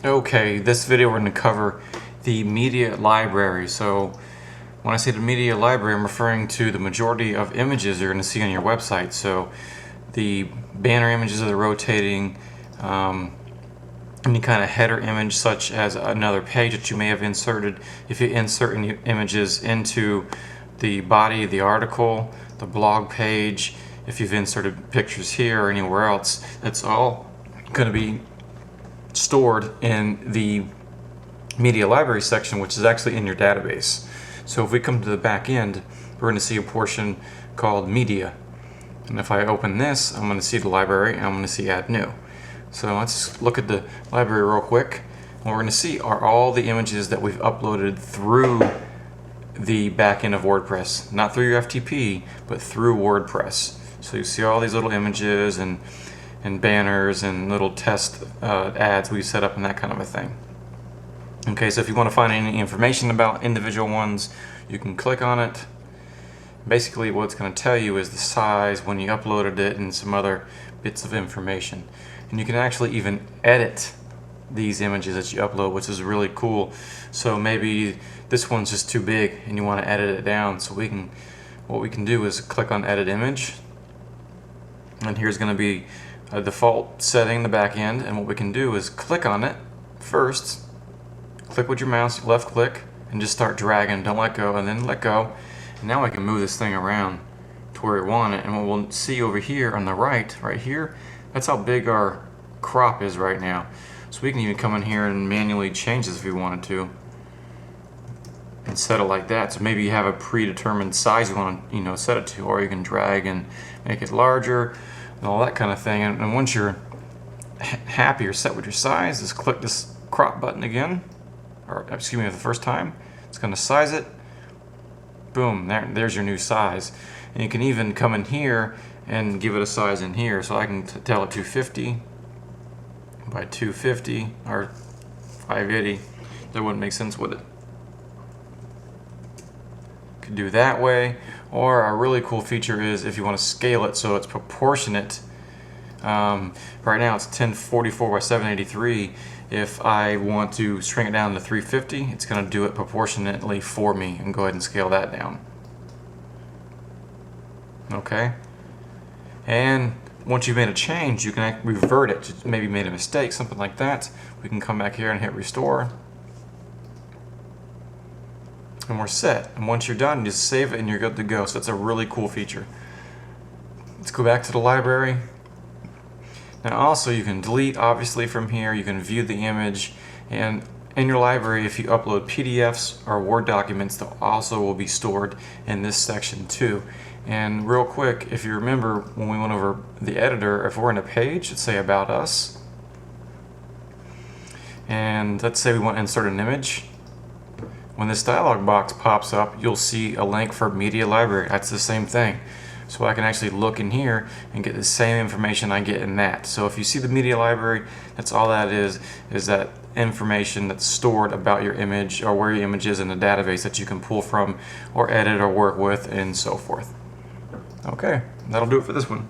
Okay, this video we're going to cover the media library. So when I say the media library, I'm referring to the majority of images you're going to see on your website. So the banner images that are rotating, any kind of header image such as another page that you may have inserted. If you insert any images into the body of the article, the blog page, if you've inserted pictures here or anywhere else, it's all going to be stored in the media library section, which is actually in your database. So if we come to the back end, we're going to see a portion called media, and if I open this, I'm going to see the library and I'm going to see add new. So let's look at the library real quick. What we're going to see are all the images that we've uploaded through the back end of WordPress, not through your FTP, but through WordPress. So you see all these little images and banners and little test ads we set up and that kind of a thing. Okay, so if you want to find any information about individual ones, you can click on it. Basically what it's going to tell you is the size, when you uploaded it, and some other bits of information. And you can actually even edit these images that you upload, which is really cool. So maybe this one's just too big and you want to edit it down. So what we can do is click on edit image, and here's going to be a default setting in the back end, and what we can do is click on it first, click with your mouse, left click, and just start dragging. Don't let go, and then let go. And now I can move this thing around to where we want it, and what we'll see over here on the right here, that's how big our crop is right now. So we can even come in here and manually change this if we wanted to and set it like that. So maybe you have a predetermined size you want to set it to, or you can drag and make it larger and all that kind of thing. And once you're happy or set with your size, just click this crop button again, or excuse me, the first time. It's going to size it. Boom, there's your new size. And you can even come in here and give it a size in here. So I can tell it 250 by 250 or 580. That wouldn't make sense, would it? Could do that way, or a really cool feature is if you want to scale it so it's proportionate. Right now it's 1044 by 783. If I want to shrink it down to 350, it's going to do it proportionately for me, and go ahead and scale that down. Okay, and once you've made a change, you can revert it. Maybe made a mistake, something like that. We can come back here and hit restore, and we're set. And once you're done, just save it and you're good to go. So that's a really cool feature. Let's go back to the library. Now also you can delete obviously from here. You can view the image, and in your library, if you upload PDFs or Word documents, they also will be stored in this section too. And real quick, if you remember when we went over the editor, if we're in a page, let's say about us, and let's say we want to insert an image, when this dialog box pops up, you'll see a link for media library. That's the same thing. So I can actually look in here and get the same information I get in that. So if you see the media library, that's all that is that information that's stored about your image, or where your image is in the database that you can pull from or edit or work with and so forth. Okay, that'll do it for this one.